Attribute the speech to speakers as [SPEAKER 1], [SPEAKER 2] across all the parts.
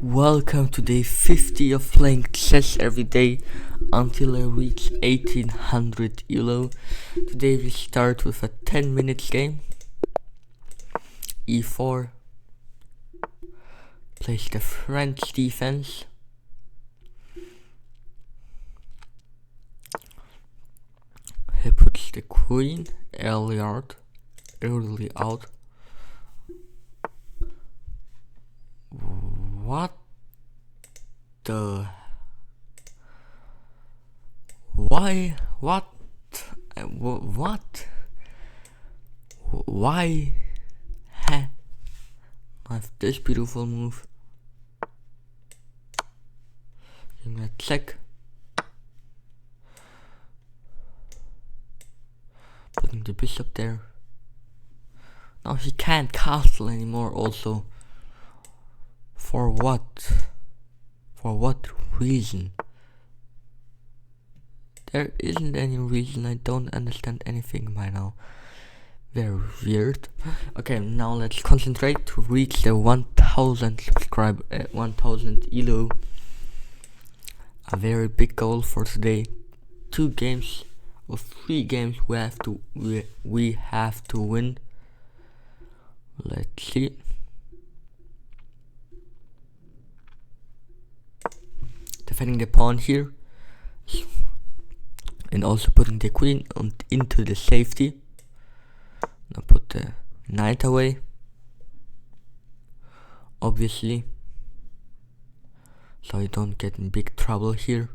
[SPEAKER 1] Welcome to day 50 of playing chess every day until I reach 1800 ELO. Today we start with a 10 minutes game. E4. Place the French defense. He puts the queen early out. What the? Why? What? What? Why? I have this beautiful move. Give me a check. Putting the bishop there. Now he can't castle anymore also. For what? For what reason? There isn't any reason. I don't understand anything by now. Very weird. Okay, now let's concentrate to reach the 1000 subscriber, 1000 ELO. A very big goal for today. 2 games or 3 games we have to win. Let's see. Defending the pawn here, and also putting the queen into the safety. Now put the knight away, obviously, so you don't get in big trouble here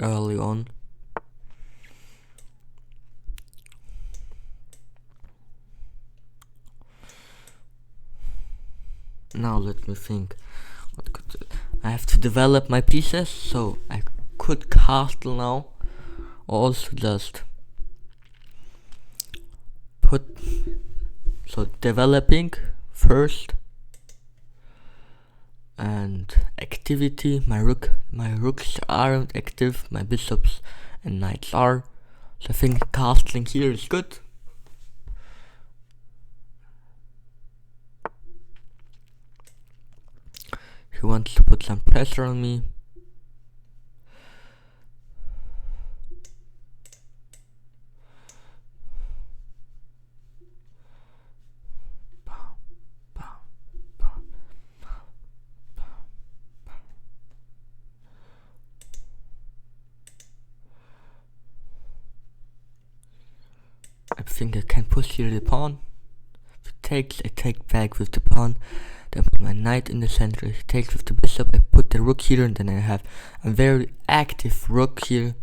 [SPEAKER 1] early on. Now let me think. I have to develop my pieces, so I could castle now, or also just developing first, and activity. My rooks aren't active, my bishops and knights are, so I think castling here is good. He wants to put some pressure on me. I think I can push here the pawn. If it takes, I take back with the pawn. Then put my knight in the center. He takes with the bishop. I put the rook here, and then I have a very active rook here.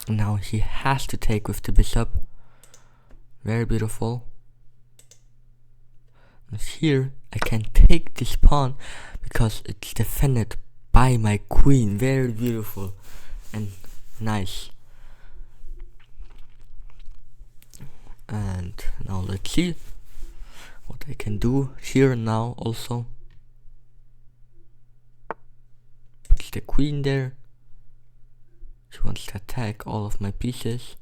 [SPEAKER 1] Now he has to take with the bishop. Very beautiful. And here I can take this pawn because it's defended by my queen. Very beautiful and nice. And now let's see what I can do here now also. Put the queen there. She wants to attack all of my pieces,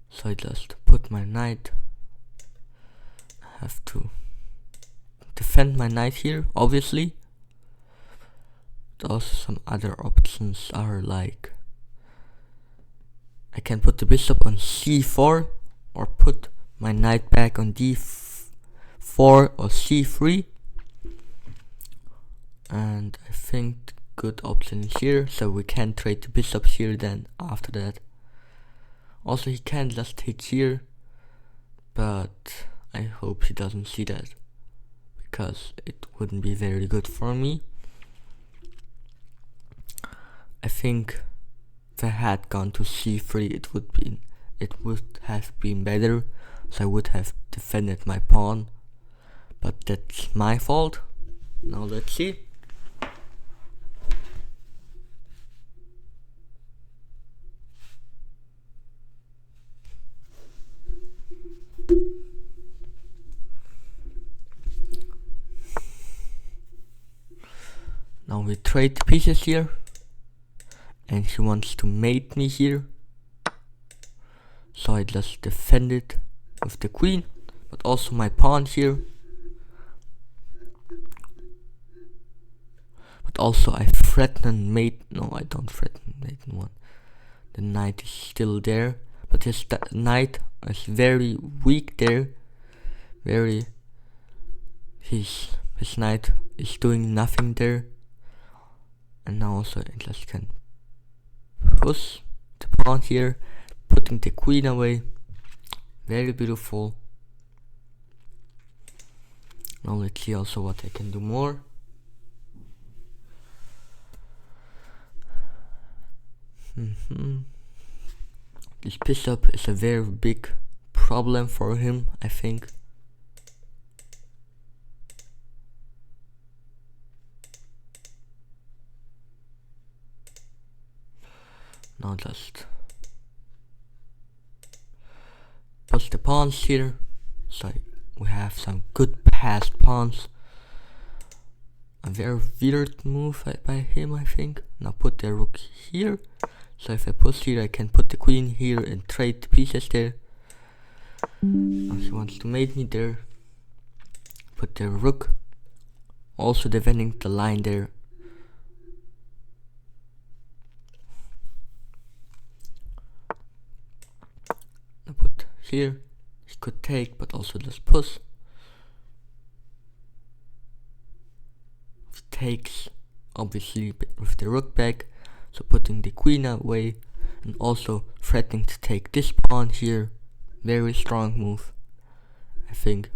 [SPEAKER 1] so I just put my knight. I have to defend my knight here, obviously. But also some other options are like, I can put the bishop on c4, or put my knight back on d4 or c3. And I think good option is here, so we can trade the bishops here then after that. Also he can just hit here, but I hope he doesn't see that, because it wouldn't be very good for me. I think if I had gone to c3, it would have been better, so I would have defended my pawn, but that's my fault. Now let's see. Now we trade pieces here, and he wants to mate me here, so I just defend it with the queen, but also my pawn here. But also I threaten mate. No, I don't threaten mate 1. The knight is still there, but his knight is very weak there. His knight is doing nothing there. And now also I just can push the pawn here, putting the queen away. Very beautiful. Now let's see also what I can do more. This bishop is a very big problem for him, I think. Now just push the pawns here, so we have some good passed pawns. A very weird move by him, I think. Now put the rook here, so if I push here I can put the queen here and trade the pieces there. Now he wants to mate me there. Put the rook, also defending the line there. Now put here, he could take, but also just push. He takes, obviously with the rook back, so putting the queen away, and also threatening to take this pawn here. Very strong move, I think.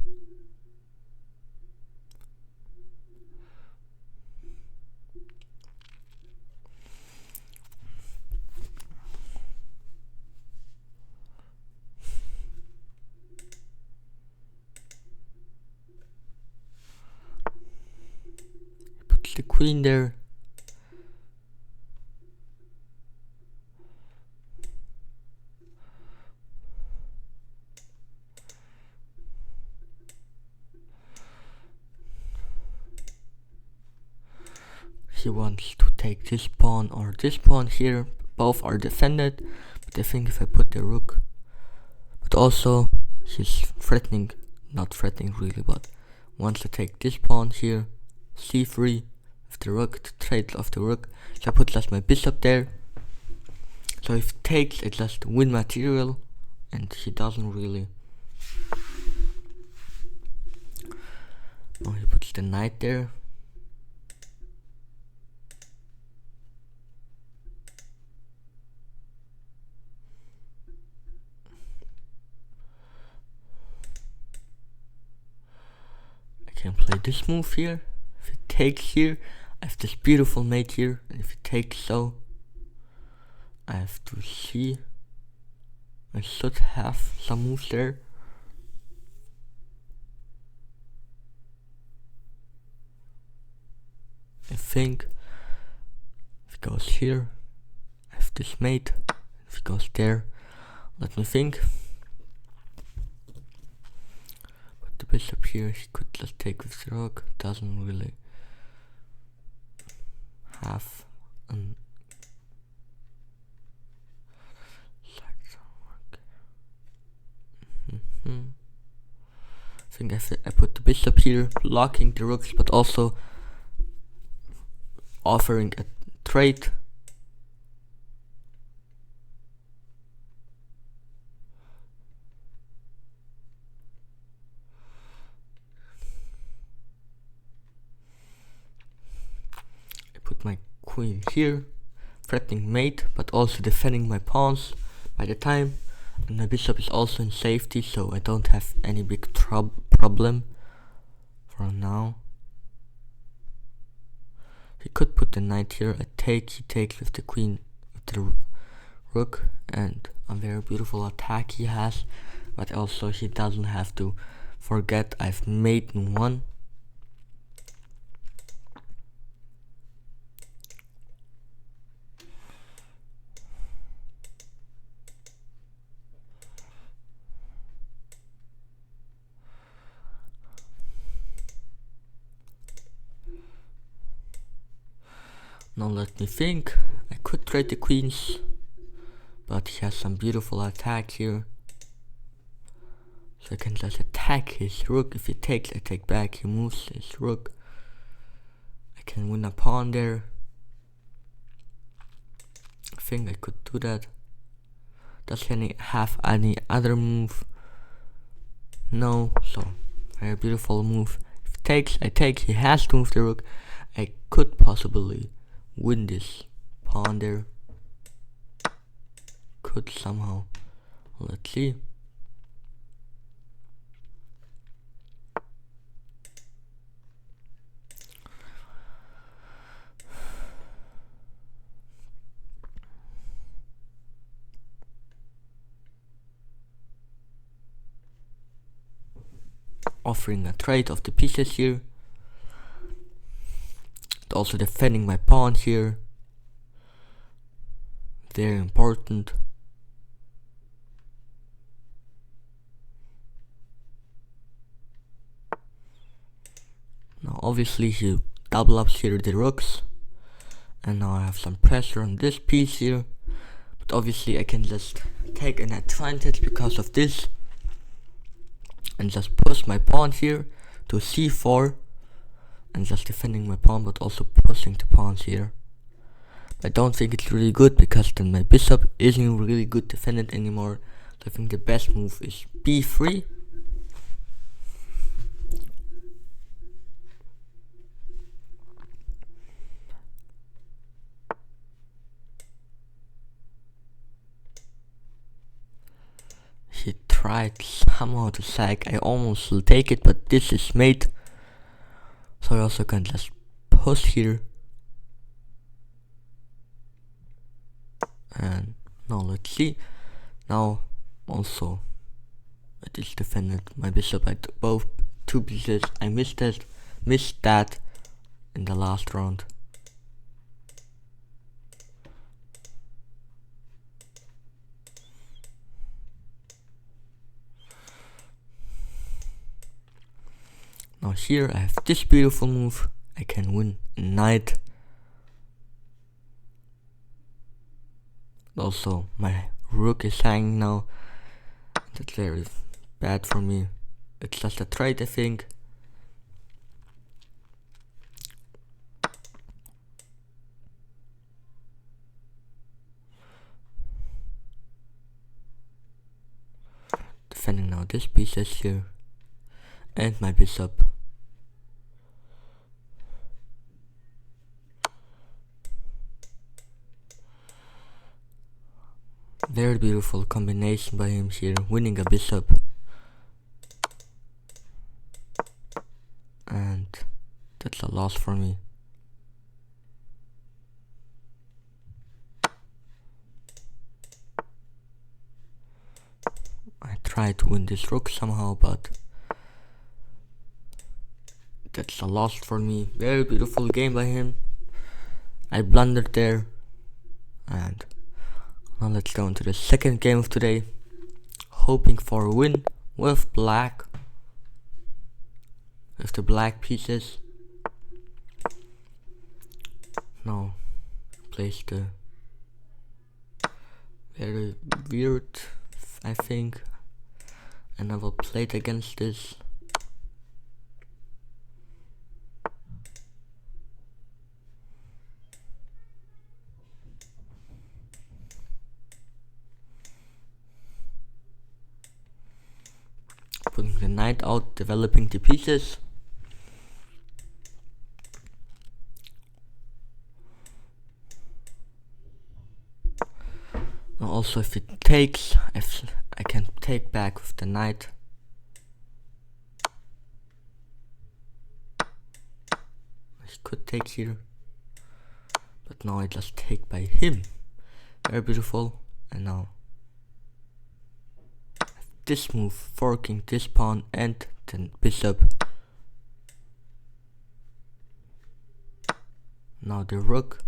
[SPEAKER 1] Puts the queen there. He wants to take this pawn or this pawn here. Both are defended, but I think if I put the rook, but also he's threatening, not threatening really, but wants to take this pawn here, c3 with the rook, to trade off the rook. So I put just my bishop there. So if he takes, it just win material, and he doesn't really. Now he puts the knight there. I can play this move here. If it takes here, I have this beautiful mate here, and if it takes so, I have to see. I should have some moves there. I think if it goes here, I have this mate. If it goes there, let me think. Put the bishop here, he could just take with the rook. Doesn't really have an I think I put the bishop here, blocking the rooks, but also offering a trade. I put my queen here, threatening mate, but also defending my pawns by the time. And my bishop is also in safety, so I don't have any big problem for now. He could put the knight here, he takes with the queen, with the rook, and a very beautiful attack he has, but also he doesn't have to forget I've mate 1. Now let me think. I could trade the queens, but he has some beautiful attack here. So I can just attack his rook. If he takes, I take back. He moves his rook. I can win a pawn there. I think I could do that. Does he have any other move? No, so very beautiful move. If he takes, I take. He has to move the rook. I could possibly win this pawn there. Could somehow. Let's see. Offering a trade of the pieces here. Also defending my pawn here. Very important. Now obviously he double ups here the rooks. And now I have some pressure on this piece here. But obviously I can just take an advantage because of this. And just push my pawn here to c4. And just defending my pawn but also pushing the pawns here. I don't think it's really good because then my bishop isn't really good defended anymore. So I think the best move is b3. He tried somehow to sack. I almost will take it, but this is mate. So I also can just push here. And now let's see. Now also it is defended my bishop at both two pieces. I missed that in the last round. Now here I have this beautiful move. I can win a knight. Also my rook is hanging now. That's very bad for me. It's just a trade, I think. Defending now this pieces here. And my bishop. Very beautiful combination by him here, winning a bishop. And that's a loss for me. I tried to win this rook somehow, but that's a loss for me. Very beautiful game by him. I blundered there. And now let's go into the second game of today. Hoping for a win with black. With the black pieces. Now place the very weird, I think. And I will play it against this. Putting the knight out, developing the pieces. Now also if it takes, I can take back with the knight. I could take here. But now I just take by him. Very beautiful. And now this move, forking this pawn and then bishop. Now the rook.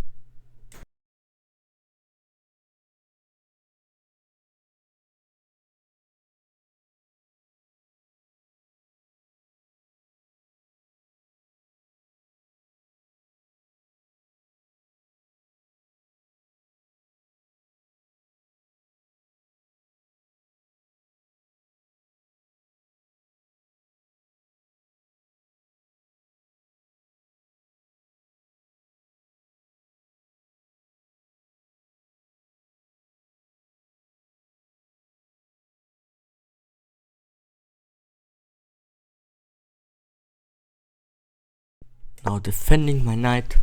[SPEAKER 1] Now defending my knight,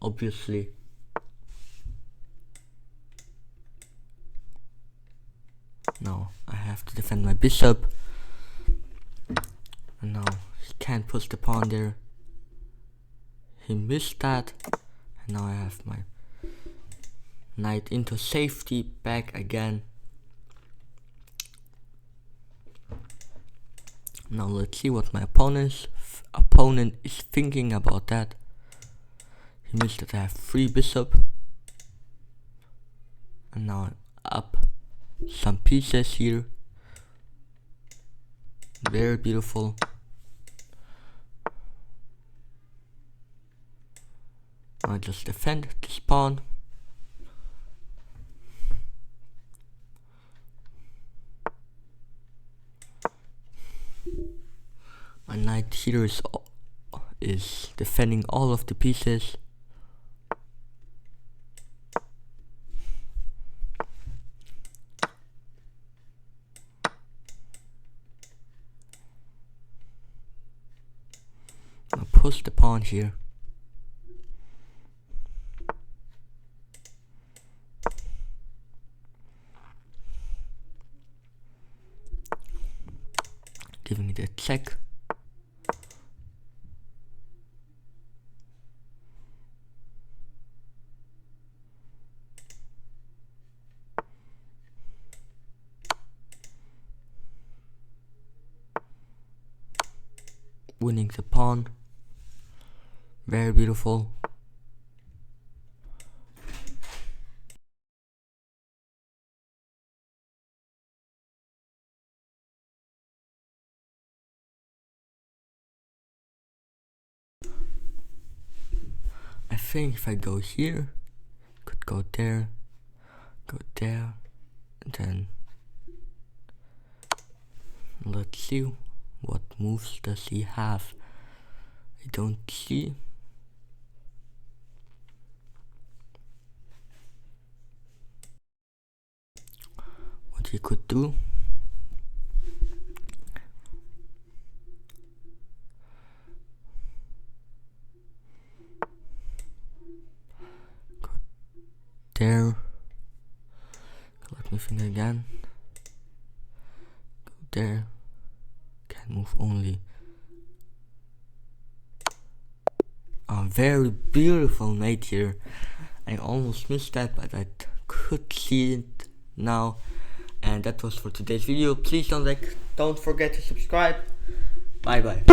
[SPEAKER 1] obviously. Now I have to defend my bishop. And now he can't push the pawn there. He missed that. And now I have my knight into safety, back again. Now let's see what my opponent is thinking about that. He missed that I have 3 bishop. And now I'm up some pieces here. Very beautiful. I just defend this pawn. My knight here is defending all of the pieces. I'll push the pawn here. Giving it a check. Winning the pawn. Very beautiful. I think if I go here, could go there, and then let's see what moves does he have. I don't see. What he could do. Go there. Let me think again. Go there. Can move only. A very beautiful mate here. I almost missed that, but I could see it now. And that was for today's video. Please don't forget to subscribe. Bye bye.